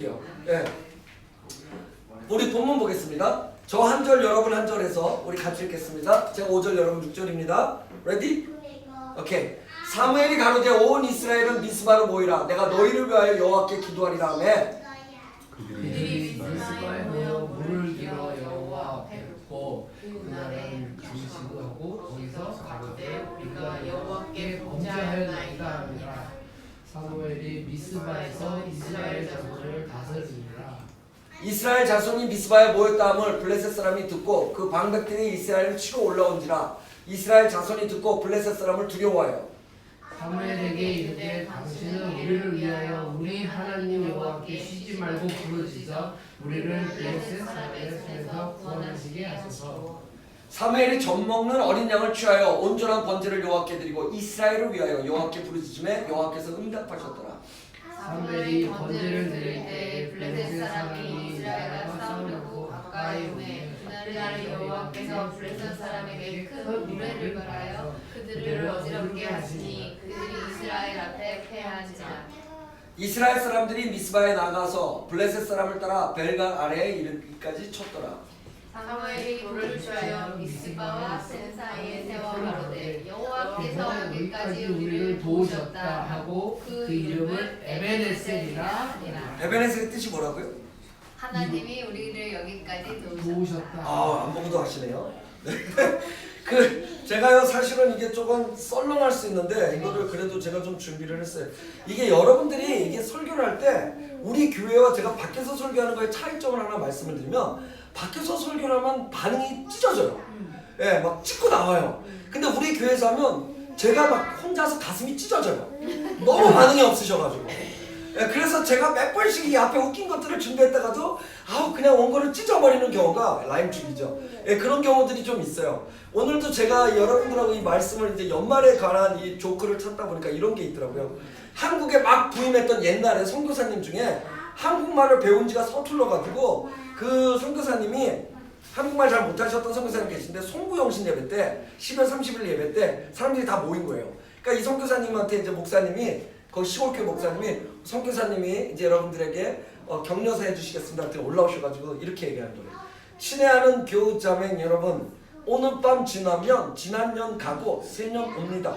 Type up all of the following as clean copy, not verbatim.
네. 우리 본문 보겠습니다. 저 한 절 여러분 한 절에서 우리 같이 읽겠습니다. 제가 5절 여러분 6절입니다. 레디? 오케이. 사무엘이 가로되 온 이스라엘은 미스바로 모이라. 내가 너희를 위하여 여호와께 기도하리라 하매 그들이 미스바에 모여 물을 길어 여호와 앞에 붓고 그날에 중식하고 거기서 가로되 우리가 여호와께 범죄하였나이다 하니라. 사무엘이 미스바에서 이스라엘 자손을 다스리니라. 이스라엘 자손이 미스바에 모였다 함을 블레셋 사람이 듣고 그 방백들이 이스라엘을 치러 올라온지라. 이스라엘 자손이 듣고 블레셋 사람을 두려워하여 사무엘에게 이르되 당신은 우리를 위하여 우리 하나님 여호와께 쉬지 말고 부르짖어 우리를 블레셋 사람의 손에서 구원하시게 하소서. 사무엘이 젖먹는 어린 양을 취하여 온전한 번제를 여호와께 드리고 이스라엘을 위하여 여호와께 부르짖음에 여호와께서 응답하셨더라. 사무엘이 번제를 드릴 때 블레셋 사람이 이스라엘과 싸우려고 가까이 오매 그날 여호와께서 블레셋 사람에게 큰 무례를 벌하여 그들을 어지럽게 하시니 그들이 이스라엘 앞에 패하지라. 이스라엘 사람들이 미스바에 나가서 블레셋 사람을 따라 벨강 아래에 이르기까지 쳤더라. 사무엘이 돌을 취하여 미스바와 센 사이에 세워 가로되 여호와께서 여기까지 우리를 도우셨다 하고 그 이름을 에베네셀이라 하니라. 에베네셀의 뜻이 뭐라고요? 하나님이 우리를 여기까지 도우셨다. 도우셨다. 아, 안보고도 하시네요. 제가요 사실은 이게 조금 썰렁할 수 있는데 이거를 그래도 제가 좀 준비를 했어요. 이게 여러분들이 이게 설교를 할 때 우리 교회와 제가 밖에서 설교하는 거에 차이점을 하나 말씀을 드리면 밖에서 설교를 하면 반응이 찢어져요. 예, 막 찢고 나와요. 근데 우리 교회에서 하면 제가 막 혼자서 가슴이 찢어져요. 너무 반응이 없으셔가지고. 예, 그래서 제가 몇 번씩 이 앞에 웃긴 것들을 준비했다가도 그냥 원고를 찢어버리는 경우가 라임 죽이죠. 예, 그런 경우들이 좀 있어요. 오늘도 제가 여러분들하고 이 말씀을 이제 연말에 관한 이 조크를 찾다 보니까 이런 게 있더라고요. 한국에 막 부임했던 옛날에 선교사님 중에 한국말을 배운 지가 서툴러가지고 그 선교사님이 한국말 잘 못하셨던 선교사님 계신데 송구영신 예배 때 10월 30일 예배 때 사람들이 다 모인 거예요. 그러니까 이 선교사님한테 이제 목사님이 거기 시골교회 목사님이 선교사님이 이제 여러분들에게 격려사 해주시겠습니다 한테 올라오셔가지고 이렇게 얘기하는 거예요. 친애하는 교우자매 여러분, 오늘 밤 지나면 지난 년 가고 새년 옵니다.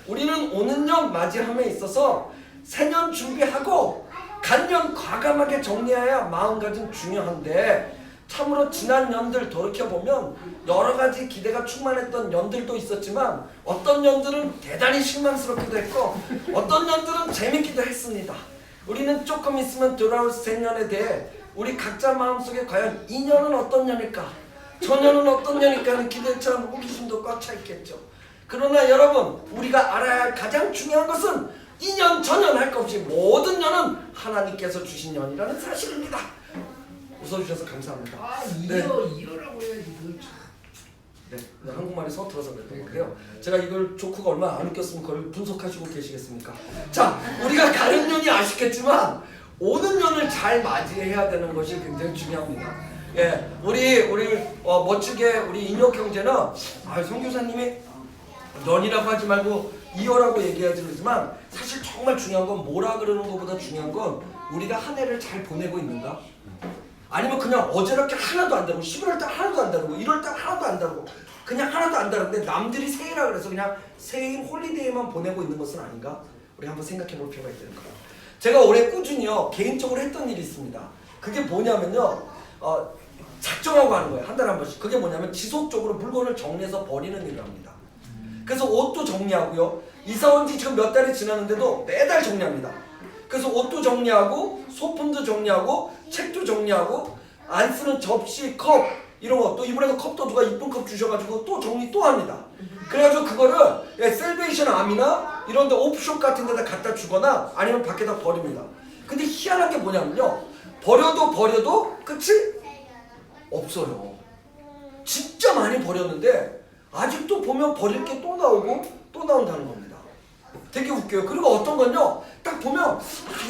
우리는 오는 년 맞이함에 있어서 새년 준비하고 간년 과감하게 정리해야 마음가짐 중요한데 참으로 지난 년들 돌이켜보면 여러 가지 기대가 충만했던 년들도 있었지만 어떤 년들은 대단히 실망스럽기도 했고 어떤 년들은 재밌기도 했습니다. 우리는 조금 있으면 돌아올 새년에 대해 우리 각자 마음속에 과연 이 년은 어떤 년일까? 저 년은 어떤 년일까 하는 기대처럼 호기심도 꽉 차 있겠죠. 그러나 여러분, 우리가 알아야 할 가장 중요한 것은 이 년, 저 년 할 것 없이 모든 년은 하나님께서 주신 년이라는 사실입니다. 웃어주셔서 감사합니다. 이어라고 해야지. 네, 한국말이 서툴어서 그랬던 건데요. 제가 이걸 조크가 얼마나 안 웃겼으면 그걸 분석하시고 계시겠습니까? 자, 우리가 가는 년이 아쉽겠지만 오는 년을 잘 맞이해야 되는 것이 굉장히 중요합니다. 예, 우리 멋지게 우리 인혁 형제는 선교사님이 년이라고 하지 말고 이어라고 얘기하지 그러지만 사실 정말 중요한 건 뭐라 그러는 것보다 중요한 건 우리가 한 해를 잘 보내고 있는가? 아니면 그냥 어저렇게 하나도 안 다르고 11월 달 하나도 안 다르고 1월 달 하나도 안 다르고 그냥 하나도 안 다른데 남들이 새해라 그래서 그냥 새해인 홀리데이만 보내고 있는 것은 아닌가? 우리 한번 생각해 볼 필요가 있다는 거예요. 제가 올해 꾸준히요 개인적으로 했던 일이 있습니다. 그게 뭐냐면요 작정하고 하는 거예요. 한 달에 한 번씩. 그게 뭐냐면 지속적으로 물건을 정리해서 버리는 일을 합니다. 그래서 옷도 정리하고요. 이사 온 지 지금 몇 달이 지났는데도 매달 정리합니다. 그래서 옷도 정리하고 소품도 정리하고 책도 정리하고 안 쓰는 접시, 컵 이런 거 또 이번에도 컵도 누가 이쁜 컵 주셔가지고 또 정리 또 합니다. 그래가지고 그거를 셀베이션 암이나 이런 데 오프숍 같은 데다 갖다 주거나 아니면 밖에다 버립니다. 근데 희한한 게 뭐냐면요 버려도 끝이 없어요. 진짜 많이 버렸는데 아직도 보면 버릴 게 또 나오고 또 나온다는 겁니다. 되게 웃겨요. 그리고 어떤 건요 딱 보면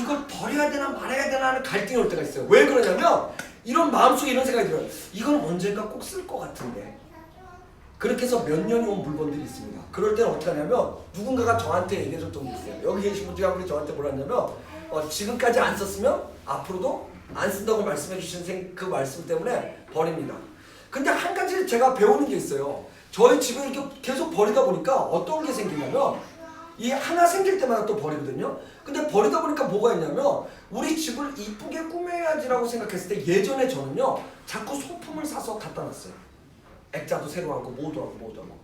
이걸 버려야 되나 말아야 되나 하는 갈등이 올 때가 있어요. 왜 그러냐면 이런 마음속에 이런 생각이 들어요. 이건 언젠가 꼭 쓸 것 같은데. 그렇게 해서 몇 년이 온 물건들이 있습니다. 그럴 때는 어떻게 하냐면 누군가가 저한테 얘기해줬던 게 있어요. 여기 계신 분 중에 한 분이 저한테 뭐라 했냐면 지금까지 안 썼으면 앞으로도 안 쓴다고 말씀해 주신 그 말씀 때문에 버립니다. 근데 한 가지 제가 배우는 게 있어요. 저희 집에 이렇게 계속 버리다 보니까 어떤 게 생기냐면 이 하나 생길 때마다 또 버리거든요. 근데 버리다 보니까 뭐가 있냐면 우리 집을 이쁘게 꾸며야지라고 생각했을 때 예전에 저는요 자꾸 소품을 사서 갖다 놨어요. 액자도 새로 하고 뭐도 하고.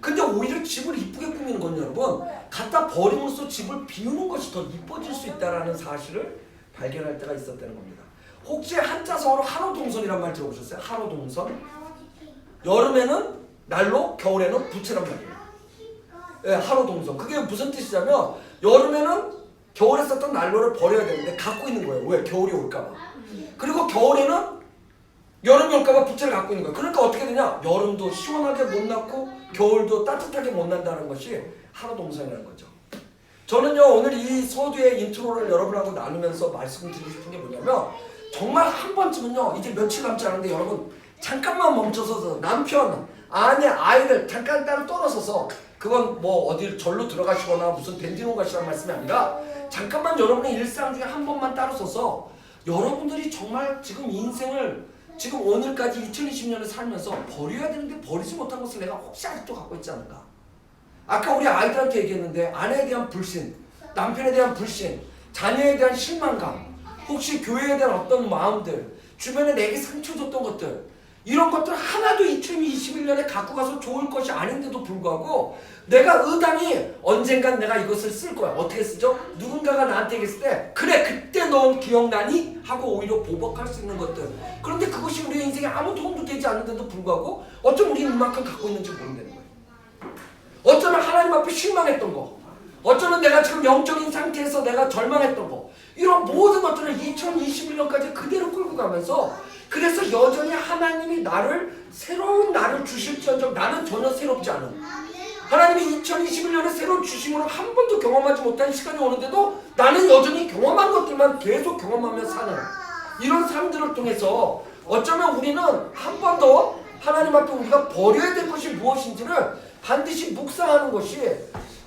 근데 오히려 집을 이쁘게 꾸미는 건 여러분 갖다 버림으로써 집을 비우는 것이 더 이뻐질 수 있다는 사실을 발견할 때가 있었다는 겁니다. 혹시 한자성어로 한호동선이란 말 들어보셨어요? 한호동선? 여름에는 난로, 겨울에는 부채란 말이에요. 예, 한호동선. 그게 무슨 뜻이냐면 여름에는 겨울에 썼던 난로를 버려야 되는데 갖고 있는 거예요. 왜? 겨울이 올까봐. 그리고 겨울에는 여름이 올까봐 부채를 갖고 있는 거예요. 그러니까 어떻게 되냐? 여름도 시원하게 못 났고 겨울도 따뜻하게 못 난다는 것이 한호동선이라는 거죠. 저는요 오늘 이 서두의 인트로를 여러분하고 나누면서 말씀드리고 싶은 게 뭐냐면 정말 한 번쯤은요 이제 며칠 남지 않은데 여러분 잠깐만 멈춰서서 남편, 아내, 아이를 잠깐 따로 떨어서서 그건 뭐 어디 절로 들어가시거나 무슨 밴디노 가시라는 말씀이 아니라 잠깐만 여러분의 일상 중에 한 번만 따로 서서 여러분들이 정말 지금 인생을 지금 오늘까지 2020년을 살면서 버려야 되는데 버리지 못한 것을 내가 혹시 아직도 갖고 있지 않은가? 아까 우리 아이들한테 얘기했는데 아내에 대한 불신, 남편에 대한 불신, 자녀에 대한 실망감, 혹시 교회에 대한 어떤 마음들, 주변에 내게 상처 줬던 것들 이런 것들 하나도 2021년에 갖고 가서 좋을 것이 아닌데도 불구하고 내가 의당이 언젠간 내가 이것을 쓸 거야. 어떻게 쓰죠? 누군가가 나한테 얘기했을 때 그래 그때 넌 기억나니? 하고 오히려 보복할 수 있는 것들. 그런데 그것이 우리 인생에 아무 도움도 되지 않는데도 불구하고 어쩜 우리는 이만큼 갖고 있는지 모른다는 거예요. 어쩌면 하나님 앞에 실망했던 거, 어쩌면 내가 지금 영적인 상태에서 내가 절망했던 거, 이런 모든 것들을 2021년까지 그대로 끌고 가면서 그래서 여전히 하나님이 나를 새로운 나를 주실지언정 나는 전혀 새롭지 않은 하나님이 2021년에 새로운 주심으로 한 번도 경험하지 못한 시간이 오는데도 나는 여전히 경험한 것들만 계속 경험하며 사는 이런 삶들을 통해서 어쩌면 우리는 한 번 더 하나님 앞에 우리가 버려야 될 것이 무엇인지를 반드시 묵상하는 것이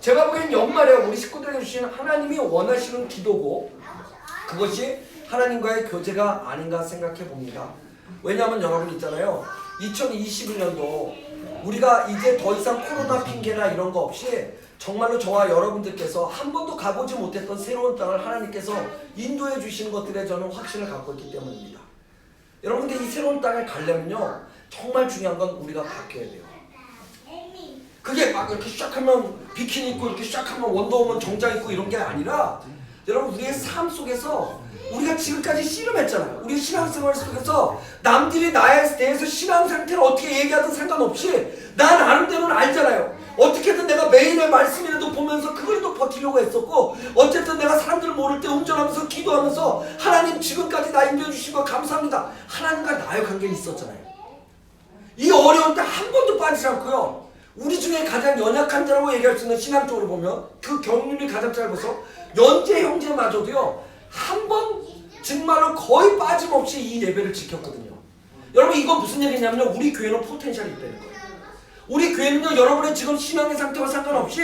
제가 보기엔 연말에 우리 식구들에게 주시는 하나님이 원하시는 기도고 그것이 하나님과의 교제가 아닌가 생각해 봅니다. 왜냐하면 여러분 있잖아요. 2021년도 우리가 이제 더 이상 코로나 핑계나 이런 거 없이 정말로 저와 여러분들께서 한 번도 가보지 못했던 새로운 땅을 하나님께서 인도해 주시는 것들에 저는 확신을 갖고 있기 때문입니다. 여러분들 이 새로운 땅에 가려면요 정말 중요한 건 우리가 바뀌어야 돼요. 그게 막 이렇게 시작하면 비키니 입고 이렇게 시작하면 원더우먼 정장 입고 이런 게 아니라 여러분 우리의 삶 속에서 우리가 지금까지 씨름했잖아요. 우리 신앙생활 속에서 남들이 나에 대해서 신앙 상태를 어떻게 얘기하든 상관없이 나 나름대로는 알잖아요. 어떻게든 내가 매일의 말씀이라도 보면서 그걸도 버티려고 했었고 어쨌든 내가 사람들을 모를 때 운전하면서 기도하면서 하나님 지금까지 나 인도해 주신 거 감사합니다. 하나님과 나의 관계는 있었잖아요. 이 어려운 때 한 번도 빠지지 않고요. 우리 중에 가장 연약한 자라고 얘기할 수 있는 신앙적으로 보면 그 경륜이 가장 짧아서 연재 형제마저도요 한 번 정말로 거의 빠짐없이 이 예배를 지켰거든요. 여러분 이건 무슨 얘기냐면 우리 교회는 포텐셜이 있다는 거예요. 우리 교회는요 여러분의 지금 신앙의 상태와 상관없이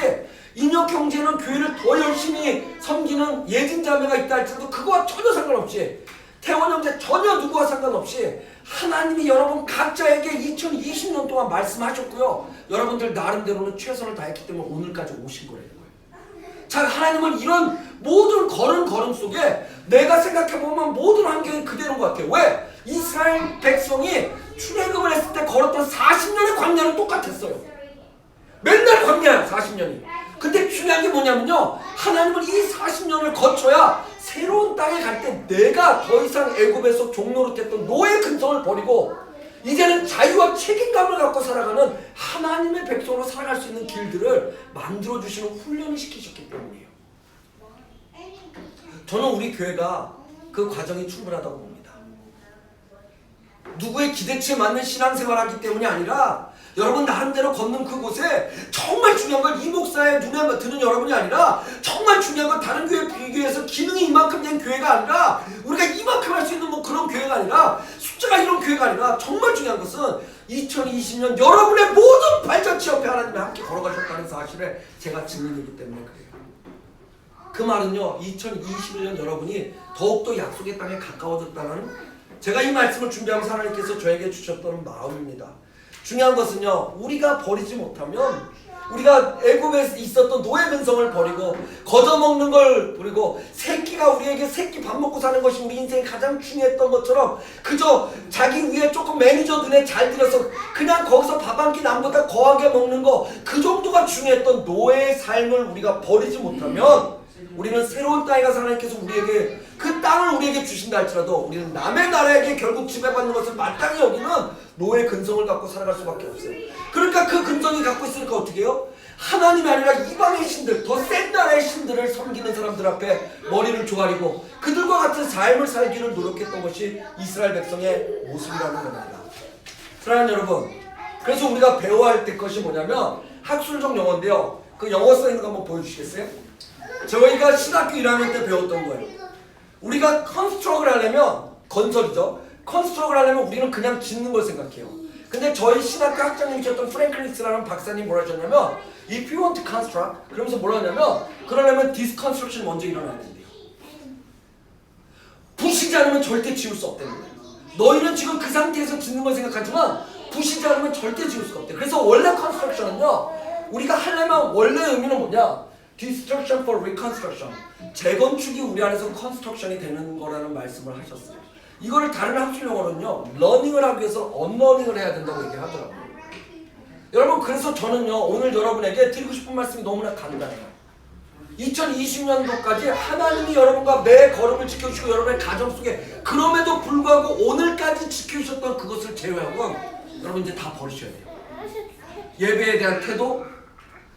인혁 형제는 교회를 더 열심히 섬기는 예진 자매가 있다 할지라도 그거와 전혀 상관없이 태원 형제 전혀 누구와 상관없이 하나님이 여러분 각자에게 2020년 동안 말씀하셨고요. 여러분들 나름대로는 최선을 다했기 때문에 오늘까지 오신 거예요. 자, 하나님은 이런 모든 걸음 속에 내가 생각해보면 모든 환경이 그대로인 것 같아요. 왜? 이스라엘 백성이 출애굽을 했을 때 걸었던 40년의 광야는 똑같았어요. 맨날 광야야 40년이. 근데 중요한 게 뭐냐면요 하나님은 이 40년을 거쳐야 새로운 땅에 갈 때 내가 더 이상 애굽에서 종노릇했던 노예 근성을 버리고 이제는 자유와 책임감을 갖고 살아가는 하나님의 백성으로 살아갈 수 있는 길들을 만들어주시는 훈련을 시키셨기 때문이에요. 저는 우리 교회가 그 과정이 충분하다고 봅니다. 누구의 기대치에 맞는 신앙생활을 하기 때문이 아니라 여러분 나름대로 걷는 그곳에 정말 중요한 건 이 목사의 눈에 드는 여러분이 아니라 정말 중요한 건 다른 교회에 비교해서 기능이 이만큼 된 교회가 아니라 우리가 이만큼 할 수 있는 뭐 그런 교회가 아니라 숫자가 이런 교회가 아니라 정말 중요한 것은 2020년 여러분의 모든 발자취 옆에 하나님이 함께 걸어가셨다는 사실을 제가 증인이기 때문에 그래요. 그 말은요 2021년 여러분이 더욱더 약속의 땅에 가까워졌다는 제가 이 말씀을 준비하면서 하나님께서 저에게 주셨던 마음입니다. 중요한 것은요 우리가 버리지 못하면 우리가 애굽에 있었던 노예 근성을 버리고 걷어먹는 걸 버리고 새끼가 우리에게 새끼 밥 먹고 사는 것이 우리 인생에 가장 중요했던 것처럼 그저 자기 위에 조금 매니저 눈에 잘 들어서 그냥 거기서 밥 한 끼 남보다 거하게 먹는 거 그 정도가 중요했던 노예의 삶을 우리가 버리지 못하면 우리는 새로운 땅에 가서 하나님께서 우리에게 그 땅을 우리에게 주신다 할지라도 우리는 남의 나라에게 결국 지배받는 것을 마땅히 여기는 노예 근성을 갖고 살아갈 수밖에 없어요. 그러니까 그 근성이 갖고 있으니까 어떻게 해요? 하나님이 아니라 이방의 신들, 더 센 나라의 신들을 섬기는 사람들 앞에 머리를 조아리고 그들과 같은 삶을 살기를 노력했던 것이 이스라엘 백성의 모습이라는 겁니다. 사랑하는 여러분, 그래서 우리가 배워야 할 것이 뭐냐면 학술적 영어인데요. 그 영어 써 있는 거 한번 보여주시겠어요? 저희가 신학교 1학년 때 배웠던 거예요. 우리가 컨스트럭을 하려면 건설이죠. 컨스트럭을 하려면 우리는 그냥 짓는 걸 생각해요. 근데 저희 신학교 학장님이셨던 프랭클리스라는 박사님 뭐라 하셨냐면 If you want to construct 그러면서 뭐라 하냐면 그러려면 disconstruction 먼저 일어나야 된대요. 부시지 않으면 절대 지울 수 없다는 거예요. 너희는 지금 그 상태에서 짓는 걸 생각하지만 부시지 않으면 절대 지울 수가 없대요. 그래서 원래 construction은요 우리가 하려면 원래 의미는 뭐냐? Destruction for reconstruction. 재건축이 우리 안에서 construction이 되는 거라는 말씀을 하셨어요. 이거를 다른 학술 용어로는요 러닝을 하기 위해서 언러닝을 해야 된다고 얘기하더라고요. 여러분 그래서 저는요 오늘 여러분에게 드리고 싶은 말씀이 너무나 간단해요. 2020년도까지 하나님이 여러분과 매 걸음을 지켜주시고 여러분의 가정 속에 그럼에도 불구하고 오늘까지 지켜주셨던 그것을 제외하고는 여러분 이제 다 버리셔야 돼요. 예배에 대한 태도,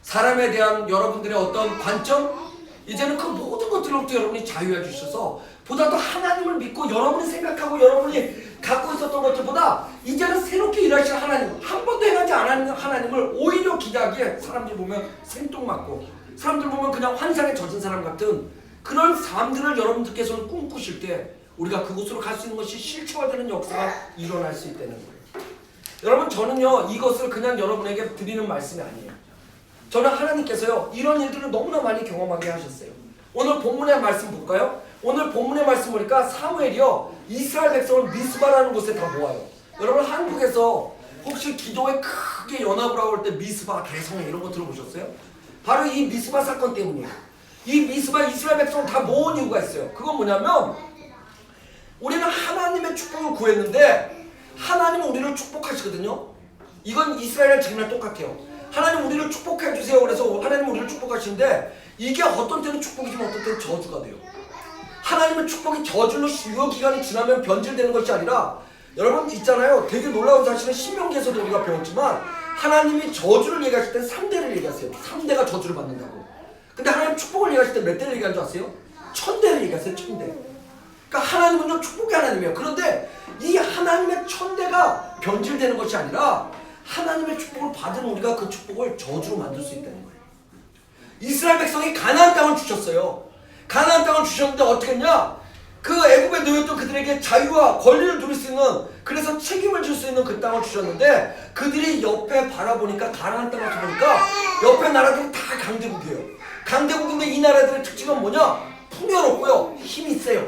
사람에 대한 여러분들의 어떤 관점, 이제는 그 모든 것들로부터 여러분이 자유해 주셔서 보다 더 하나님을 믿고 여러분이 생각하고 여러분이 갖고 있었던 것들보다 이제는 새롭게 일하실 하나님, 한 번도 행하지 않았는 하나님을 오히려 기대하기에 사람들 보면 생뚱맞고 사람들 보면 그냥 환상에 젖은 사람 같은 그런 삶들을 여러분들께서는 꿈꾸실 때 우리가 그곳으로 갈 수 있는 것이 실체화되는 역사가 일어날 수 있다는 거예요. 여러분 저는요 이것을 그냥 여러분에게 드리는 말씀이 아니에요. 저는 하나님께서요 이런 일들을 너무나 많이 경험하게 하셨어요. 오늘 본문의 말씀 볼까요? 오늘 본문의 말씀 보니까 사무엘이요 이스라엘 백성을 미스바라는 곳에 다 모아요. 여러분 한국에서 혹시 기도회 크게 연합을 하고 올 때 미스바, 대성회 이런 거 들어보셨어요? 바로 이 미스바 사건 때문이에요. 이 미스바 이스라엘 백성을 다 모은 이유가 있어요. 그건 뭐냐면 우리는 하나님의 축복을 구했는데 하나님은 우리를 축복하시거든요. 이건 이스라엘이랑 정말 똑같아요. 하나님 우리를 축복해 주세요. 그래서 하나님 우리를 축복하시는데 이게 어떤 때는 축복이지만 어떤 때는 저주가 돼요. 하나님의 축복이 저주로 유효 기간이 지나면 변질되는 것이 아니라 여러분 있잖아요. 되게 놀라운 사실은 신명기에서도 우리가 배웠지만 하나님이 저주를 얘기하실 때 3대를 얘기하세요. 3대가 저주를 받는다고. 근데 하나님 축복을 얘기하실 때 몇 대를 얘기하는 줄 아세요? 1000대를 얘기하세요. 1000대. 그러니까 하나님은요 축복의 하나님이에요. 그런데 이 하나님의 1000대가 변질되는 것이 아니라 하나님의 축복을 받은 우리가 그 축복을 저주로 만들 수 있다는 거예요. 이스라엘 백성이 가나안 땅을 주셨어요. 가나안 땅을 주셨는데 어떻게 했냐? 그 애굽에 놓였던 그들에게 자유와 권리를 누릴 수 있는 그래서 책임을 질 수 있는 그 땅을 주셨는데 그들이 옆에 바라보니까 가나안 땅을 보니까 옆에 나라들이 다 강대국이에요. 강대국인데 이 나라들의 특징은 뭐냐? 풍요롭고요. 힘이 세요.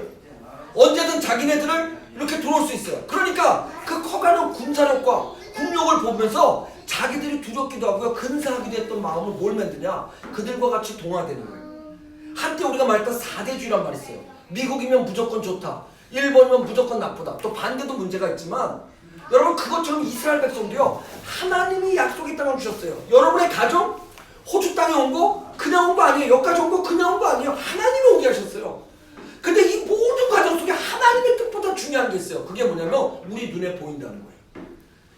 언제든 자기네들을 이렇게 들어올 수 있어요. 그러니까 그 커가는 군사력과 국력을 보면서 자기들이 두렵기도 하고요. 근사하기도 했던 마음을 뭘 만드냐? 그들과 같이 동화되는 거예요. 한때 우리가 말했던 4대주의란 말이 있어요. 미국이면 무조건 좋다. 일본이면 무조건 나쁘다. 또 반대도 문제가 있지만 여러분 그것처럼 이스라엘 백성도요. 하나님이 약속의 땅을 주셨어요. 여러분의 가정? 호주 땅에 온 거? 그냥 온 거 아니에요. 여기까지 온 거 그냥 온 거 아니에요. 하나님이 오게 하셨어요. 근데 이 모든 과정 속에 하나님의 뜻보다 중요한 게 있어요. 그게 뭐냐면 우리 눈에 보인다는 거예요.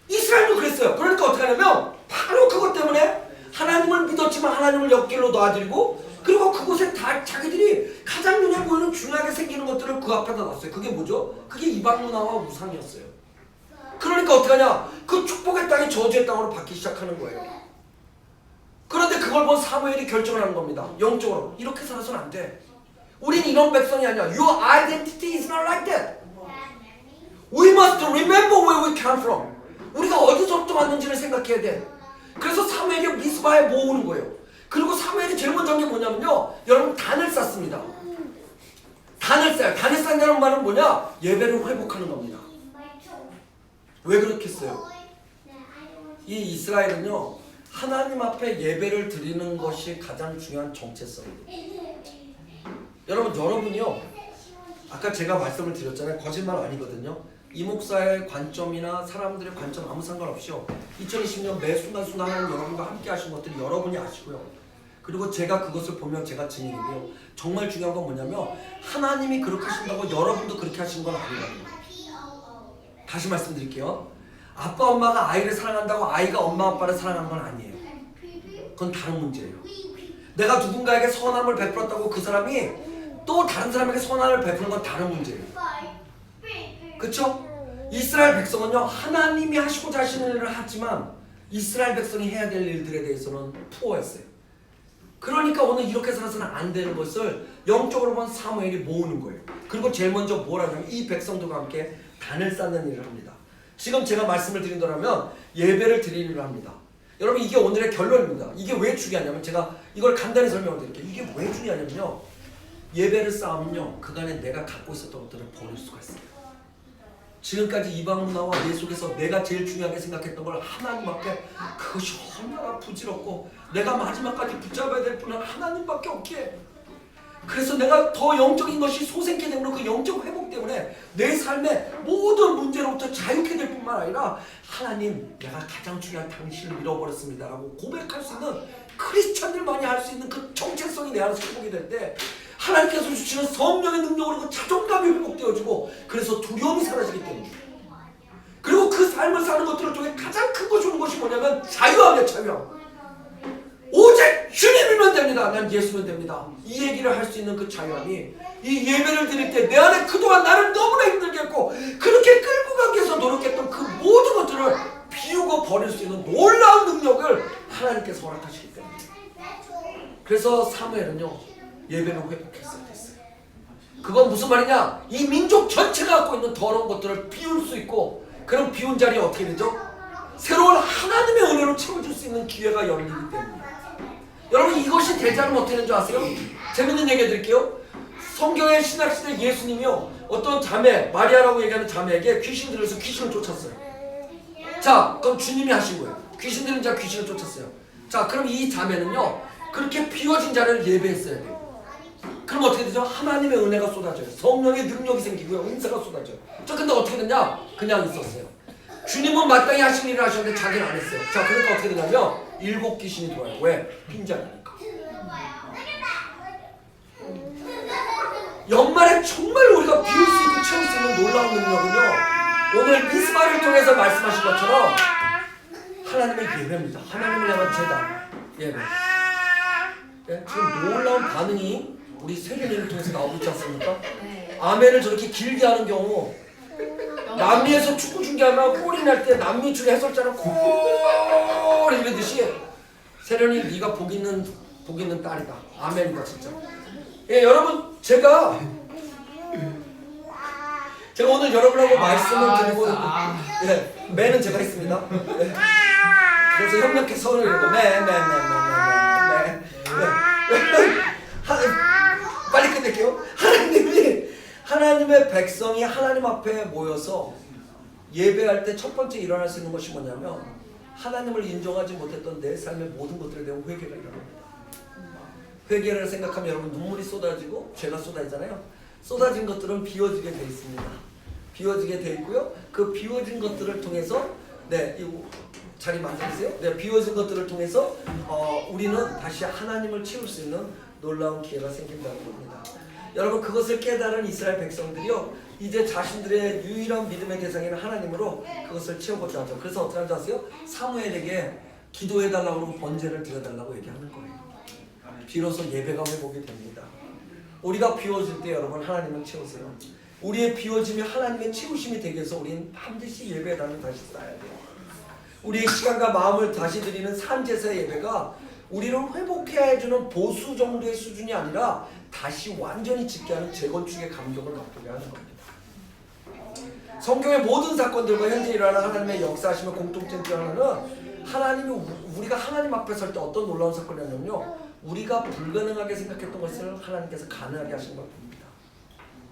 이스라엘도 그랬어요. 그러니까 어떻게 하냐면 바로 그것 때문에 하나님을 믿었지만 하나님을 옆길로 놔드리고 그리고 그곳에 다 자기들이 가장 눈에 보이는 중요하게 생기는 것들을 그 앞에다 놨어요. 그게 뭐죠? 그게 이방 문화와 우상이었어요. 그러니까 어떻게 하냐? 그 축복의 땅이 저주의 땅으로 바뀌기 시작하는 거예요. 그런데 그걸 본 사무엘이 결정을 하는 겁니다. 영적으로 이렇게 살아서는 안 돼. 우린 이런 백성이 아니야. Your identity is not like that. We must remember where we come from. 우리가 어디서부터 왔는지를 생각해야 돼. 그래서 사무엘이 미스바에 모으는 거예요. 그리고 사무엘이 제일 먼저 한 게 뭐냐면요, 여러분 단을 쌌습니다. 단을 쌓아요. 단을 쌓는다는 말은 뭐냐? 예배를 회복하는 겁니다. 왜 그렇게 써요? 이 이스라엘은요, 하나님 앞에 예배를 드리는 것이 가장 중요한 정체성입니다. 여러분이요, 아까 제가 말씀을 드렸잖아요. 거짓말 아니거든요. 이 목사의 관점이나 사람들의 관점 아무 상관없이요, 2020년 매 순간순간 하는 여러분과 함께 하신 것들이 여러분이 아시고요, 그리고 제가 그것을 보면 제가 증인인데요, 정말 중요한 건 뭐냐면 하나님이 그렇게 하신다고 여러분도 그렇게 하시는 건 아니거든요. 다시 말씀드릴게요. 아빠 엄마가 아이를 사랑한다고 아이가 엄마 아빠를 사랑하는 건 아니에요. 그건 다른 문제예요. 내가 누군가에게 선함을 베풀었다고 그 사람이 또 다른 사람에게 선함을 베푸는 건 다른 문제예요. 그쵸? 이스라엘 백성은요, 하나님이 하시고자 하시는 일을 하지만 이스라엘 백성이 해야 될 일들에 대해서는 푸어했어요. 그러니까 오늘 이렇게 살아서는 안 되는 것을 영적으로 본 사무엘이 모으는 거예요. 그리고 제일 먼저 뭘 하냐면 이 백성들과 함께 단을 쌓는 일을 합니다. 지금 제가 말씀을 드린다면 예배를 드리는 일을 합니다. 여러분, 이게 오늘의 결론입니다. 이게 왜 중요하냐면, 제가 이걸 간단히 설명을 드릴게요. 이게 왜 중요하냐면요, 예배를 쌓으면요, 그간에 내가 갖고 있었던 것들을 버릴 수가 있어요. 지금까지 이방 문화와 내 속에서 내가 제일 중요하게 생각했던 걸 하나님 앞에, 그것이 얼마나 부질없고 내가 마지막까지 붙잡아야 될 분은 하나님밖에 없기에, 그래서 내가 더 영적인 것이 솟게 되므로 그 영적 회복 때문에 내 삶의 모든 문제로부터 자유케 될 뿐만 아니라, 하나님, 내가 가장 중요한 당신을 잃어버렸습니다 라고 고백할 수 있는, 크리스찬들만이 할 수 있는 그 정체성이 내 안에서 회복이 될 때 하나님께서 주시는 성령의 능력으로 그 자존감이 회복되어지고, 그래서 두려움이 사라지기 때문에, 그리고 그 삶을 사는 것들을 통해 가장 큰 것이 오는 것이 뭐냐면 자유함이에요. 자유함. 오직 주님이면 됩니다. 난 예수면 됩니다. 이 얘기를 할 수 있는 그 자유함이, 이 예배를 드릴 때 내 안에 그동안 나를 너무나 힘들게 했고 그렇게 끌고 가기 위해서 노력했던 그 모든 것들을 비우고 버릴 수 있는 놀라운 능력을 하나님께서 허락하시기 때문에, 그래서 사무엘은요, 예배를 회복했어야 됐어요. 그건 무슨 말이냐? 이 민족 전체가 갖고 있는 더러운 것들을 비울 수 있고, 그런 비운 자리에 어떻게 되죠? 새로운 하나님의 은혜로 채워줄 수 있는 기회가 열리기 때문에. 여러분, 이것이 되지 않으면 어떻게 되는 줄 아세요? 재밌는 얘기 해드릴게요. 성경의 신약시대 예수님이요, 어떤 자매, 마리아라고 얘기하는 자매에게 귀신 들려서 귀신을 쫓았어요. 자, 그럼 주님이 하신 거예요. 귀신 들린 자 귀신을 쫓았어요. 자, 그럼 이 자매는요, 그렇게 비워진 자를 예배했어야 돼요. 그럼 어떻게 되죠? 하나님의 은혜가 쏟아져요. 성령의 능력이 생기고요, 은사가 쏟아져요. 자, 근데 어떻게 됐냐? 그냥 있었어요. 주님은 마땅히 하신 일을 하셨는데 자기는 안 했어요. 자, 그러니까 어떻게 되냐면 7 귀신이 들어와요. 왜? 빈자리니까. 연말에 정말 우리가 비울 수 있고 채울 수 있는 놀라운 능력은요, 오늘 미스바를 통해서 말씀하신 것처럼 하나님의 예배입니다. 하나님을 향한 제단, 예배. 네? 지금 놀라운 반응이 우리 세계인을 통해서 나오고 있지 않습니까? 네. 아멘을 저렇게 길게 하는 경우, 남미에서 축구 중계하면 골이 날 때 남미 축구 해설자는 골 이러듯이, 세련이 네가 복 있는 딸이다. 아멘이다 진짜. 예, 여러분, 제가 오늘 여러분하고 말씀을 드리고, 예, 매는 제가 했습니다. 예. 그래서 협력해 서로 이러고 매. 빨리 끝낼게요. 하나님의 백성이 하나님 앞에 모여서 예배할 때 첫 번째 일어날 수 있는 것이 뭐냐면, 하나님을 인정하지 못했던 내 삶의 모든 것들에 대한 회개가 일어납니다. 회개를 생각하면 여러분 눈물이 쏟아지고 죄가 쏟아지잖아요. 쏟아진 것들은 비워지게 돼 있습니다. 비워지게 돼 있고요, 그 비워진 것들을 통해서, 네, 이 자리 만드세요. 네, 비워진 것들을 통해서 우리는 다시 하나님을 채울 수 있는 놀라운 기회가 생긴다는 겁니다. 여러분, 그것을 깨달은 이스라엘 백성들이요, 이제 자신들의 유일한 믿음의 대상인 하나님으로 그것을 채우고자 하죠. 그래서 어떻게 하는지 아세요? 사무엘에게 기도해달라고 하고 번제를 드려달라고 얘기하는 거예요. 비로소 예배가 회복이 됩니다. 우리가 비워질 때 여러분, 하나님을 채우세요. 우리의 비워짐이 하나님의 채우심이 되기 위해서 우리는 반드시 예배의 단을 다시 쌓아야 돼요. 우리의 시간과 마음을 다시 드리는 산제사의 예배가 우리를 회복해야 해주는 보수 정도의 수준이 아니라 다시 완전히 짓게 하는 재건축의 감격을 맛보게 하는 겁니다. 성경의 모든 사건들과 현재 일어나는 하나님의 역사하심의 공통점 중 하나는, 우리가 하나님 앞에 설 때 어떤 놀라운 사건이었냐면요, 우리가 불가능하게 생각했던 것을 하나님께서 가능하게 하신 걸 봅니다.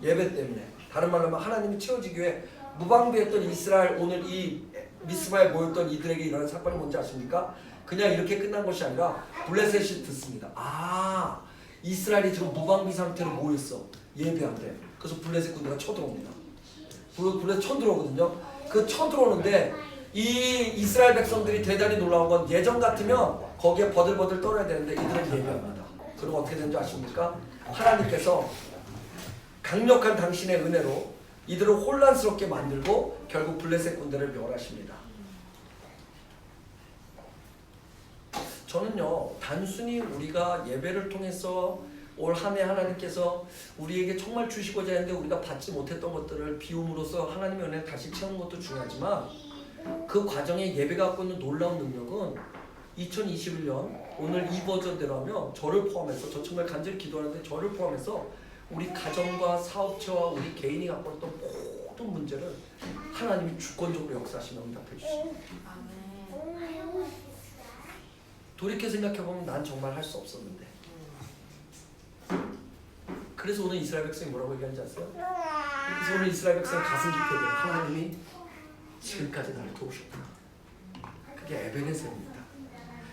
예배 때문에. 다른 말로 하면 하나님이 채워지기 위해 무방비했던 이스라엘, 오늘 이 미스바에 모였던 이들에게 일어난 사건이 뭔지 아십니까? 그냥 이렇게 끝난 것이 아니라 블레셋이 듣습니다. 아, 이스라엘이 지금 무방비 상태로 모였어. 예배한대. 그래서 블레셋 군대가 쳐들어옵니다. 블레셋 쳐들어오거든요. 그 쳐들어오는데 이 이스라엘 백성들이 대단히 놀라운 건 예전 같으면 거기에 버들버들 떨어야 되는데 이들은 예배합니다. 그리고 어떻게 되는지 아십니까? 하나님께서 강력한 당신의 은혜로 이들을 혼란스럽게 만들고 결국 블레셋 군대를 멸하십니다. 저는요, 단순히 우리가 예배를 통해서 올 한 해 하나님께서 우리에게 정말 주시고자 했는데 우리가 받지 못했던 것들을 비움으로써 하나님의 은혜를 다시 채우는 것도 중요하지만 그 과정에 예배가 갖고 있는 놀라운 능력은 2021년 오늘 이 버전대로 하면 저를 포함해서, 저 정말 간절히 기도하는데 저를 포함해서 우리 가정과 사업체와 우리 개인이 갖고 있던 모든 문제를 하나님이 주권적으로 역사하시며 응답해 주십니다. 돌이켜 생각해보면 난 정말 할 수 없었는데, 그래서 오늘 이스라엘 백성이 뭐라고 얘기하는지 아세요? 그래서 오늘 이스라엘 백성이 가슴 깊게 돼요. 하나님이 지금까지 나를 도우셨구나. 그게 에베네셀입니다.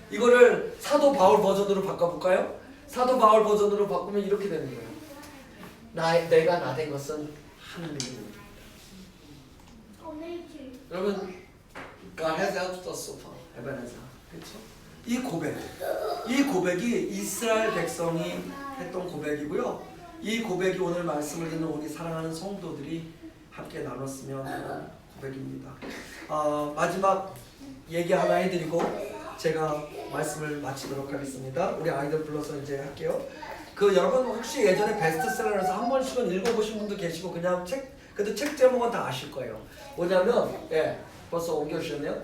이거를 사도 바울 버전으로 바꿔볼까요? 사도 바울 버전으로 바꾸면 이렇게 되는 거예요. 내가 나 된 것은 하나님입니다. 여러분, God has helped us so far. 에베네셀. 그렇죠? 이 고백이 이스라엘 백성이 했던 고백이고요. 이 고백이 오늘 말씀을 듣는 우리 사랑하는 성도들이 함께 나눴으면 하는 고백입니다. 마지막 얘기 하나 해드리고 제가 말씀을 마치도록 하겠습니다. 우리 아이들 불러서 이제 할게요. 여러분 혹시 예전에 베스트셀러에서 한 번씩은 읽어보신 분도 계시고 그냥 그래도 책 제목은 다 아실 거예요. 뭐냐면 벌써 옮겨주셨네요.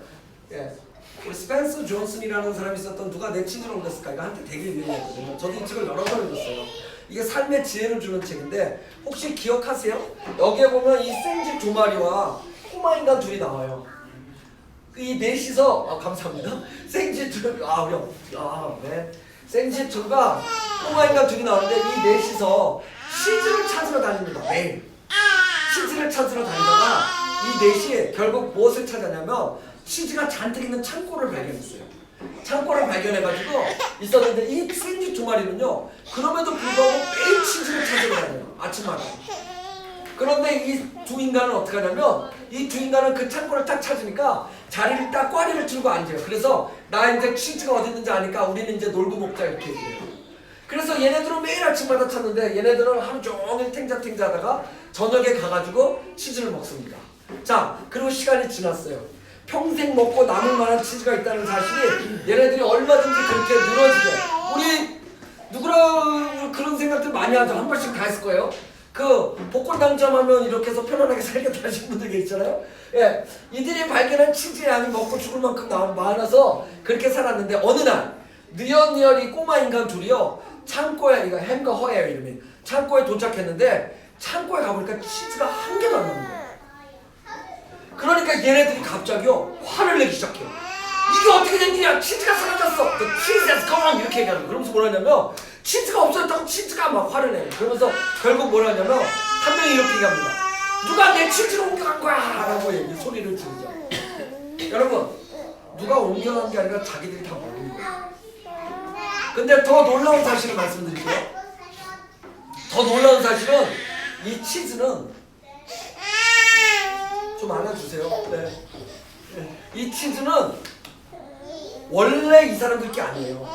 우리 스펜서 존슨이라는 사람이 있었던, 누가 내 친구를 옮겼을까? 이거 한때 되게 유명했거든요. 저도 이 책을 여러 번 읽었어요. 이게 삶의 지혜를 주는 책인데 혹시 기억하세요? 여기에 보면 이 생쥐 두 마리와 꼬마 인간 둘이 나와요. 이 넷이서 감사합니다. 생쥐 둘, 생쥐 둘과 꼬마 인간 둘이 나오는데 이 넷이서 치즈를 찾으러 다닙니다. 매일 치즈를 찾으러 다니다가 이 넷이 결국 무엇을 찾았냐면 치즈가 잔뜩 있는 창고를 발견했어요. 창고를 발견해가지고 있었는데 이 생쥐 두 마리는요, 그럼에도 불구하고 매일 치즈를 찾으러 다녀요. 아침마다. 그런데 이 두 인간은 어떻게 하냐면, 이 두 인간은 그 창고를 딱 찾으니까 자리를 딱 꽈리를 들고 앉아요. 그래서 나 이제 치즈가 어디 있는지 아니까 우리는 이제 놀고 먹자 이렇게 얘기해요. 그래서 얘네들은 매일 아침마다 찾는데 얘네들은 하루 종일 탱자탱자 하다가 저녁에 가가지고 치즈를 먹습니다. 자, 그리고 시간이 지났어요. 평생 먹고 남을 만한 치즈가 있다는 사실이 얘네들이 얼마든지 그렇게 늘어지게, 우리 누구랑 그런 생각들 많이 하죠. 한 번씩 다 했을 거예요. 복권 당첨하면 이렇게 해서 편안하게 살겠다 하시는 분들 계시잖아요. 이들이 발견한 치즈의 양이 먹고 죽을 만큼 많아서 그렇게 살았는데 어느 날 느엿느엿 꼬마 인간 둘이요, 창고에, 이거 햄과 허예요 이름이, 창고에 도착했는데 창고에 가보니까 치즈가 한 개도 안 남은 거예요. 그러니까 얘네들이 갑자기요 화를 내기 시작해요. 이게 어떻게 된 일이야? 치즈가 사라졌어. The cheese has gone. 이렇게 얘기하는 거예요. 그러면서 뭐라 하냐면 치즈가 없어졌다고 치즈가 막 화를 내요. 그러면서 결국 뭐라 하냐면 한 명이 이렇게 얘기합니다. 누가 내 치즈를 옮겨간 거야? 라고 소리를 지르죠. 여러분, 누가 옮겨간 게 아니라 자기들이 다 먹은 거예요. 근데 더 놀라운 사실을 말씀드릴게요. 더 놀라운 사실은 이 치즈는, 좀 안아주세요. 이 치즈는 원래 이 사람들 게 아니에요.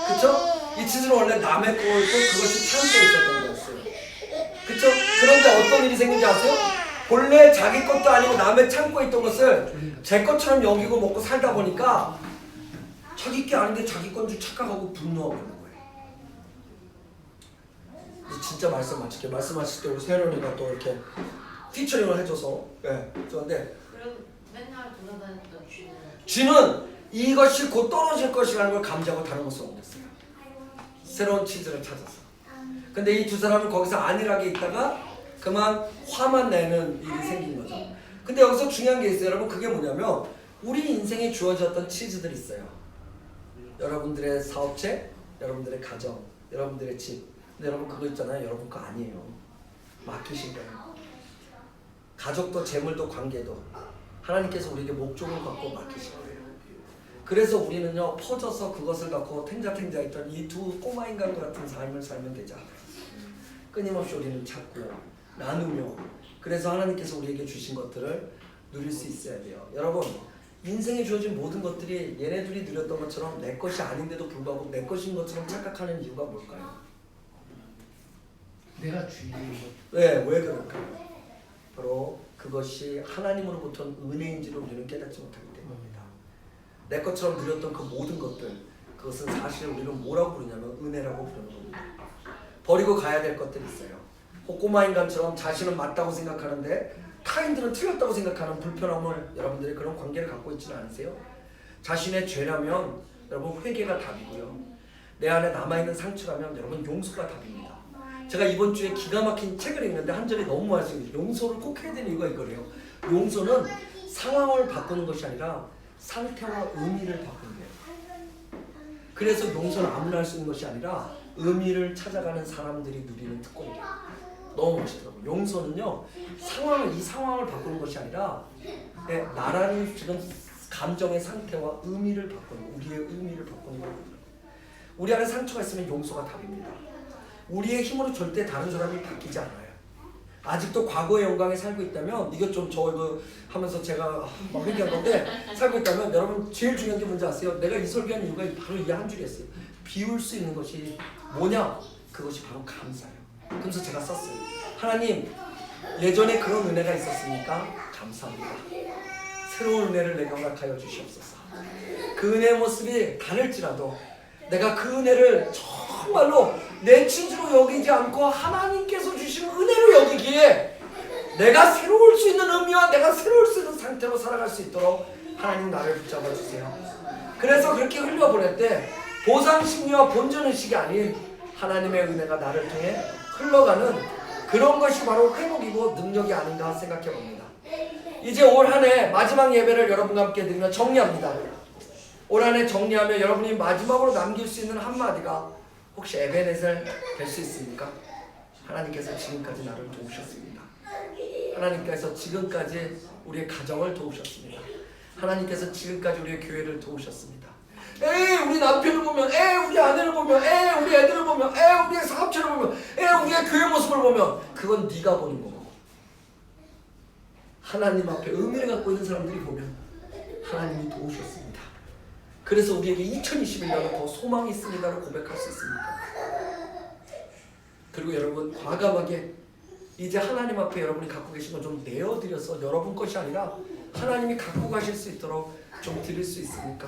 그쵸? 이 치즈는 원래 남의 거였고 그것이 창고에 있었던 거였어요. 그쵸? 그런데 어떤 일이 생긴지 아세요? 본래 자기 것도 아니고 남의 창고에 있던 것을 제 것처럼 여기고 먹고 살다 보니까 자기 게 아닌데 자기 건 줄 착각하고 분노하고 있는 거예요. 진짜 말씀 마칠게요. 말씀하실 때 우리 세련이가 또 이렇게 피처링을 해줘서 그런데 그럼 맨날 돌아다녔던 쥐는 이것이 곧 떨어질 것이라는 걸 감지하고 다른 것을 옮겼어요. 새로운 치즈를 찾아서. 근데 이 두 사람은 거기서 안일하게 있다가 그만 화만 내는 일이 생긴 거죠. 근데 여기서 중요한 게 있어요. 여러분, 그게 뭐냐면 우리 인생에 주어졌던 치즈들이 있어요. 여러분들의 사업체, 여러분들의 가정, 여러분들의 집. 근데 여러분 그거 있잖아요. 여러분 거 아니에요. 맡기신 거예요. 가족도 재물도 관계도 하나님께서 우리에게 목적을 갖고 맡기신 거예요. 그래서 우리는요 퍼져서 그것을 갖고 탱자탱자 있던 이 두 꼬마 인간과 같은 삶을 살면 되지 않아요. 끊임없이 우리는 찾고 나누며 그래서 하나님께서 우리에게 주신 것들을 누릴 수 있어야 돼요. 여러분 인생에 주어진 모든 것들이 얘네들이 누렸던 것처럼 내 것이 아닌데도 불구하고 내 것인 것처럼 착각하는 이유가 뭘까요? 내가 주인인 것. 네, 왜 그럴까요? 바로 그것이 하나님으로부터 은혜인지를 우리는 깨닫지 못하기 때문입니다. 내 것처럼 누렸던 그 모든 것들 그것은 사실 우리는 뭐라고 부르냐면 은혜라고 부르는 겁니다. 버리고 가야 될 것들이 있어요. 꼬마 인간처럼 자신은 맞다고 생각하는데 타인들은 틀렸다고 생각하는 불편함을 여러분들이 그런 관계를 갖고 있지는 않으세요? 자신의 죄라면 여러분 회개가 답이고요. 내 안에 남아있는 상처라면 여러분 용서가 답입니다. 제가 이번 주에 기가 막힌 책을 읽는데 한 절이 너무 맛있습니다. 용서를 꼭 해야 되는 이유가 이거래요. 용서는 상황을 바꾸는 것이 아니라 상태와 의미를 바꾸는 거예요. 그래서 용서는 아무나 할 수 있는 것이 아니라 의미를 찾아가는 사람들이 누리는 특권이에요. 너무 멋있더라고요. 용서는요 이 상황을 바꾸는 것이 아니라 나라는 지금 감정의 상태와 의미를 바꾸는 우리의 의미를 바꾸는 거예요. 우리 안에 상처가 있으면 용서가 답입니다. 우리의 힘으로 절대 다른 사람이 바뀌지 않아요. 아직도 과거의 영광에 살고 있다면 이것 좀 저 이거 하면서 제가 막 얘기한 건데 살고 있다면 여러분 제일 중요한 게 뭔지 아세요? 내가 이 설교한 이유가 바로 이 한 줄이었어요. 비울 수 있는 것이 뭐냐? 그것이 바로 감사예요. 그래서 제가 썼어요. 하나님 예전에 그런 은혜가 있었으니까 감사합니다. 새로운 은혜를 내게 허락하여 주시옵소서. 그 은혜의 모습이 다를지라도 내가 그 은혜를 정말로 내 친구로 여기지 않고 하나님께서 주신 은혜로 여기기에 내가 새로울 수 있는 의미와 내가 새로울 수 있는 상태로 살아갈 수 있도록 하나님 나를 붙잡아 주세요. 그래서 그렇게 흘려보낼 때 보상심리와 본전의식이 아닌 하나님의 은혜가 나를 통해 흘러가는 그런 것이 바로 회복이고 능력이 아닌가 생각해 봅니다. 이제 올 한 해 마지막 예배를 여러분과 함께 드리며 정리합니다. 올 한 해 정리하며 여러분이 마지막으로 남길 수 있는 한마디가 혹시 에베넷을 될 수 있습니까? 하나님께서 지금까지 나를 도우셨습니다. 하나님께서 지금까지 우리의 가정을 도우셨습니다. 하나님께서 지금까지 우리의 교회를 도우셨습니다. 에이 우리 남편을 보면, 에이 우리 아내를 보면, 에이 우리 애들을 보면, 에이 우리의 사업체를 보면, 에이 우리의 교회 모습을 보면 그건 네가 보는 거고 하나님 앞에 의미를 갖고 있는 사람들이 보면 하나님이 도우셨습니다. 그래서 우리에게 2021년은 더 소망이 있습니다를 고백할 수 있습니다. 그리고 여러분 과감하게 이제 하나님 앞에 여러분이 갖고 계신 건 좀 내어드려서 여러분 것이 아니라 하나님이 갖고 가실 수 있도록 좀 드릴 수 있습니까?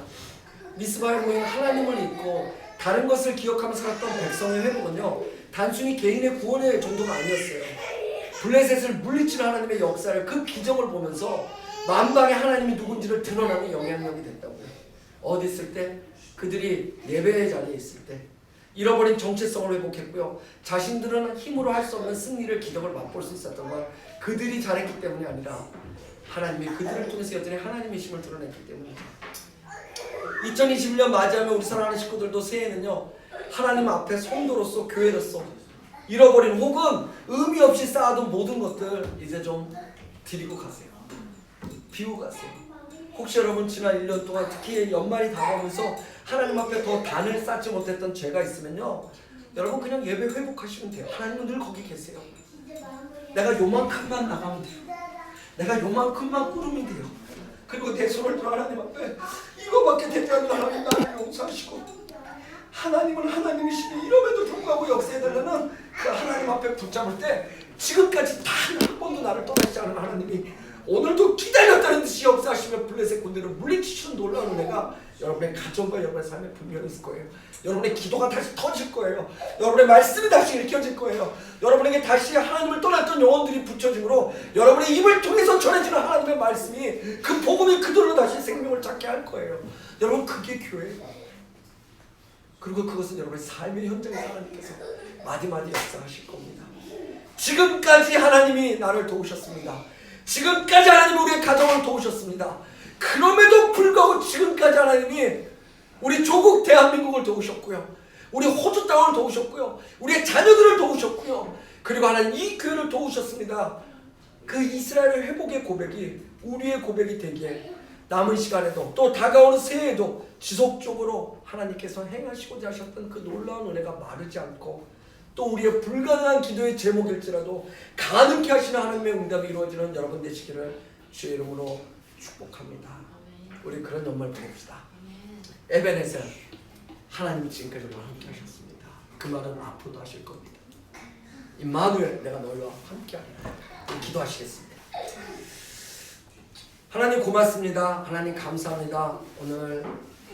미스바에 모인 하나님을 잊고 다른 것을 기억하며 살았던 백성의 회복은요 단순히 개인의 구원의 정도가 아니었어요. 블레셋을 물리치는 하나님의 역사를 그 기적을 보면서 만방의 하나님이 누군지를 드러나는 영향력이 됐다고요. 어디 있을 때? 그들이 예배의 자리에 있을 때 잃어버린 정체성을 회복했고요. 자신들은 힘으로 할 수 없는 승리를 기적을 맛볼 수 있었던 건 그들이 잘했기 때문이 아니라 하나님이 그들을 통해서 여전히 하나님의 힘을 드러냈기 때문입니다. 2021년 맞이하면 우리 사랑하는 식구들도 새해는요 하나님 앞에 성도로서 교회로서 잃어버린 혹은 의미 없이 쌓아둔 모든 것들 이제 좀 드리고 가세요. 비우고 가세요. 혹시 여러분 지난 1년 동안 특히 연말이 다가오면서 하나님 앞에 더 단을 쌓지 못했던 죄가 있으면요 여러분 그냥 예배 회복하시면 돼요. 하나님은 늘 거기 계세요. 내가 요만큼만 나가면 돼요. 내가 요만큼만 꾸르면 돼요. 그리고 내 손을 들어 하나님 앞에 이거밖에 되지 않는 하나님 나를 용서하시고 하나님은 하나님이시니 이럼에도 불구하고 역사해달라는 그 하나님 앞에 붙잡을 때 지금까지 단 한 번도 나를 떠나지 않은 하나님이 오늘도 기다렸다는 듯이 역사하시며 블레셋 군대를 물리치시는 놀라운 은혜가 여러분의 가정과 여러분의 삶에 분명히 있을 거예요. 여러분의 기도가 다시 터질 거예요. 여러분의 말씀이 다시 읽혀질 거예요. 여러분에게 다시 하나님을 떠났던 영혼들이 붙여짐으로 여러분의 입을 통해서 전해지는 하나님의 말씀이 그 복음이 그들로 다시 생명을 찾게 할 거예요. 여러분 그게 교회예요. 그리고 그것은 여러분의 삶의 현장에서 하나님께서 마디마디 역사하실 겁니다. 지금까지 하나님이 나를 도우셨습니다. 지금까지 하나님이 우리의 가정을 도우셨습니다. 그럼에도 불구하고 지금까지 하나님이 우리 조국 대한민국을 도우셨고요. 우리 호주 땅을 도우셨고요. 우리의 자녀들을 도우셨고요. 그리고 하나님 이 교회를 도우셨습니다. 그 이스라엘 회복의 고백이 우리의 고백이 되기에 남은 시간에도 또 다가오는 새해에도 지속적으로 하나님께서 행하시고자 하셨던 그 놀라운 은혜가 마르지 않고 또 우리의 불가능한 기도의 제목일지라도 가능케 하시는 하나님의 응답이 이루어지는 여러분 되시기를 주의 이름으로 축복합니다. 우리 그런 연말 보냅시다. 에베네셀, 하나님이 지금까지 우리와 함께 하셨습니다. 그 말은 앞으로도 하실 겁니다. 임마누엘, 내가 너희와 함께하리라. 기도하시겠습니다. 하나님 고맙습니다. 하나님 감사합니다. 오늘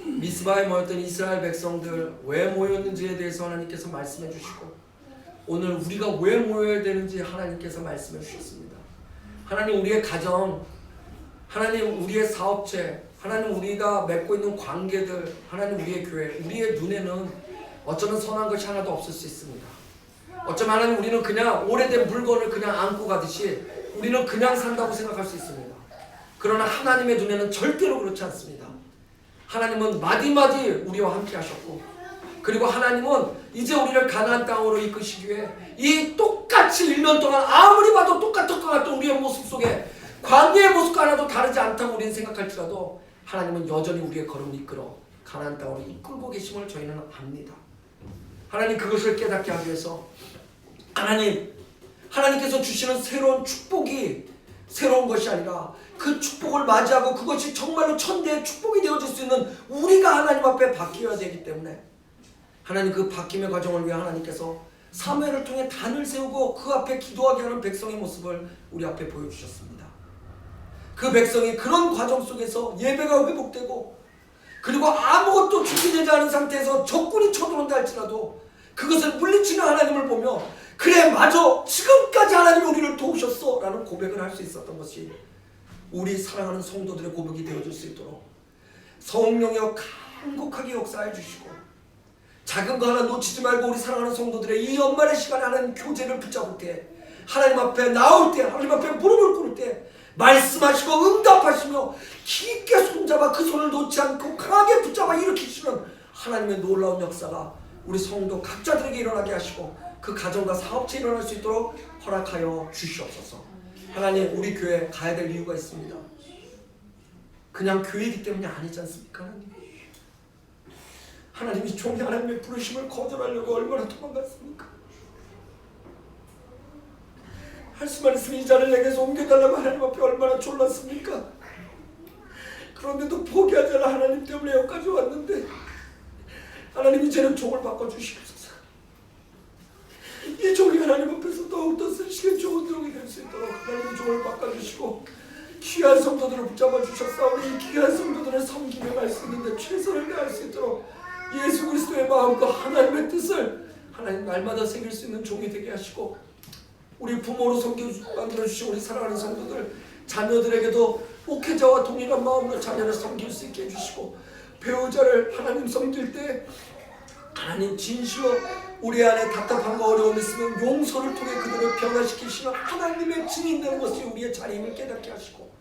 미스바에 모였던 이스라엘 백성들 왜 모였는지에 대해서 하나님께서 말씀해 주시고 오늘 우리가 왜 모여야 되는지 하나님께서 말씀해 주셨습니다. 하나님 우리의 가정, 하나님 우리의 사업체, 하나님 우리가 맺고 있는 관계들, 하나님 우리의 교회, 우리의 눈에는 어쩌면 선한 것이 하나도 없을 수 있습니다. 어쩌면 하나님 우리는 그냥 오래된 물건을 그냥 안고 가듯이 우리는 그냥 산다고 생각할 수 있습니다. 그러나 하나님의 눈에는 절대로 그렇지 않습니다. 하나님은 마디마디 우리와 함께 하셨고 그리고 하나님은 이제 우리를 가나안 땅으로 이끄시기 위해 이 똑같이 1년 동안 아무리 봐도 똑같을 것 같던 우리의 모습 속에 광야의 모습과 하나도 다르지 않다고 우리는 생각할지라도 하나님은 여전히 우리의 걸음을 이끌어 가나안 땅으로 이끌고 계심을 저희는 압니다. 하나님 그것을 깨닫게 하기 위해서 하나님께서 주시는 새로운 축복이 새로운 것이 아니라 그 축복을 맞이하고 그것이 정말로 천대의 축복이 되어질 수 있는 우리가 하나님 앞에 바뀌어야 되기 때문에 하나님 그 바뀜의 과정을 위해 하나님께서 사무엘을 통해 단을 세우고 그 앞에 기도하게 하는 백성의 모습을 우리 앞에 보여주셨습니다. 그 백성이 그런 과정 속에서 예배가 회복되고 그리고 아무것도 준비되지 않은 상태에서 적군이 쳐들어온다 할지라도 그것을 물리치는 하나님을 보며 그래 맞아 지금까지 하나님이 우리를 도우셨어 라는 고백을 할 수 있었던 것이 우리 사랑하는 성도들의 고백이 되어줄 수 있도록 성령이여 간곡하게 역사해 주시고 작은 거 하나 놓치지 말고 우리 사랑하는 성도들의 이 연말의 시간에 하나님 교제를 붙잡을 때 하나님 앞에 나올 때 하나님 앞에 무릎을 꿇을 때 말씀하시고 응답하시며 깊게 손잡아 그 손을 놓지 않고 강하게 붙잡아 일으키시는 하나님의 놀라운 역사가 우리 성도 각자들에게 일어나게 하시고 그 가정과 사업체에 일어날 수 있도록 허락하여 주시옵소서. 하나님 우리 교회 가야 될 이유가 있습니다. 그냥 교회이기 때문이 아니지 않습니까? 하나님이 종이 하나님의 부르심을 거절하려고 얼마나 도망갔습니까? 할 수만 있으면 이 자를 내게서 옮겨달라고 하나님 앞에 얼마나 졸랐습니까? 그런데도 포기하지 않아 하나님 때문에 여기까지 왔는데 하나님 이제는 종을 바꿔주시옵소서. 이 종이 하나님 앞에서 더욱더 쓰시기에 좋은 종이 될 수 있도록 하나님 종을 바꿔주시고 귀한 성도들을 붙잡아 주셨사오니 이 귀한 성도들을 섬김에 갈 수 있는데 최선을 다할 수 있도록 예수 그리스도의 마음과 하나님의 뜻을 하나님 날마다 새길 수 있는 종이 되게 하시고 우리 부모로 만들어주신 우리 사랑하는 성도들 자녀들에게도 목회자와 동일한 마음으로 자녀를 섬길 수 있게 해주시고 배우자를 하나님 섬길 때 하나님 진실로 우리 안에 답답함과 어려움이 있으면 용서를 통해 그들을 변화시키시는 하나님의 증인되는 것이 우리의 자리임을 깨닫게 하시고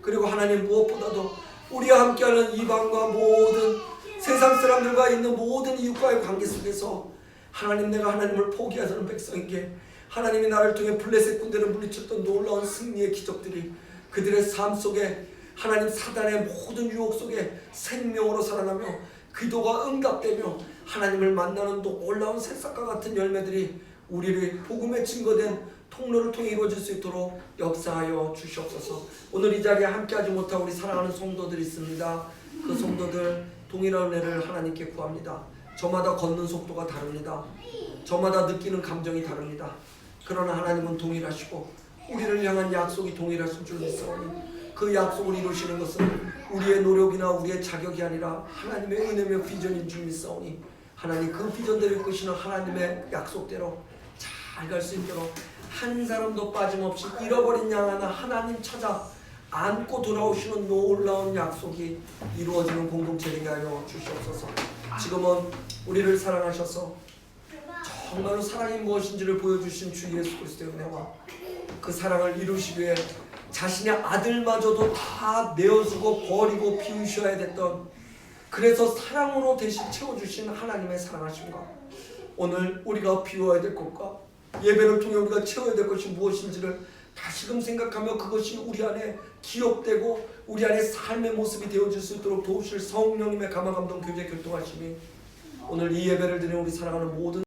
그리고 하나님 무엇보다도 우리와 함께하는 이방과 모든 세상 사람들과 있는 모든 이웃과의 관계 속에서 하나님 내가 하나님을 포기하자는 백성에게 하나님이 나를 통해 블레셋 군대를 물리쳤던 놀라운 승리의 기적들이 그들의 삶 속에 하나님 사단의 모든 유혹 속에 생명으로 살아나며 기도가 응답되며 하나님을 만나는 놀라운 새싹과 같은 열매들이 우리를 복음에 증거된 통로를 통해 이루어질 수 있도록 역사하여 주시옵소서. 오늘 이 자리에 함께하지 못한 우리 사랑하는 성도들이 있습니다. 그 성도들 동일한 은혜를 하나님께 구합니다. 저마다 걷는 속도가 다릅니다. 저마다 느끼는 감정이 다릅니다. 그러나 하나님은 동일하시고 우리를 향한 약속이 동일하신 줄 믿사오니 그 약속을 이루시는 것은 우리의 노력이나 우리의 자격이 아니라 하나님의 은혜며 비전인 줄 믿사오니 하나님 그 비전대로 이끄시는 하나님의 약속대로 잘 갈 수 있도록 한 사람도 빠짐없이 잃어버린 양 하나 하나님 찾아 안고 돌아오시는 놀라운 약속이 이루어지는 공동체 되게 하여 주시옵소서. 지금은 우리를 사랑하셔서 정말로 사랑이 무엇인지를 보여주신 주 예수 그리스도의 은혜와 그 사랑을 이루시기 위해 자신의 아들마저도 다 내어주고 버리고 비우셔야 됐던 그래서 사랑으로 대신 채워주신 하나님의 사랑하심과 오늘 우리가 비워야 될 것과 예배를 통해 우리가 채워야 될 것이 무엇인지를 다시금 생각하며 그것이 우리 안에 기억되고 우리 안에 삶의 모습이 되어질 수 있도록 도우실 성령님의 감화 감동 교제 교통하심이 오늘 이 예배를 드리는 우리 사랑하는 모든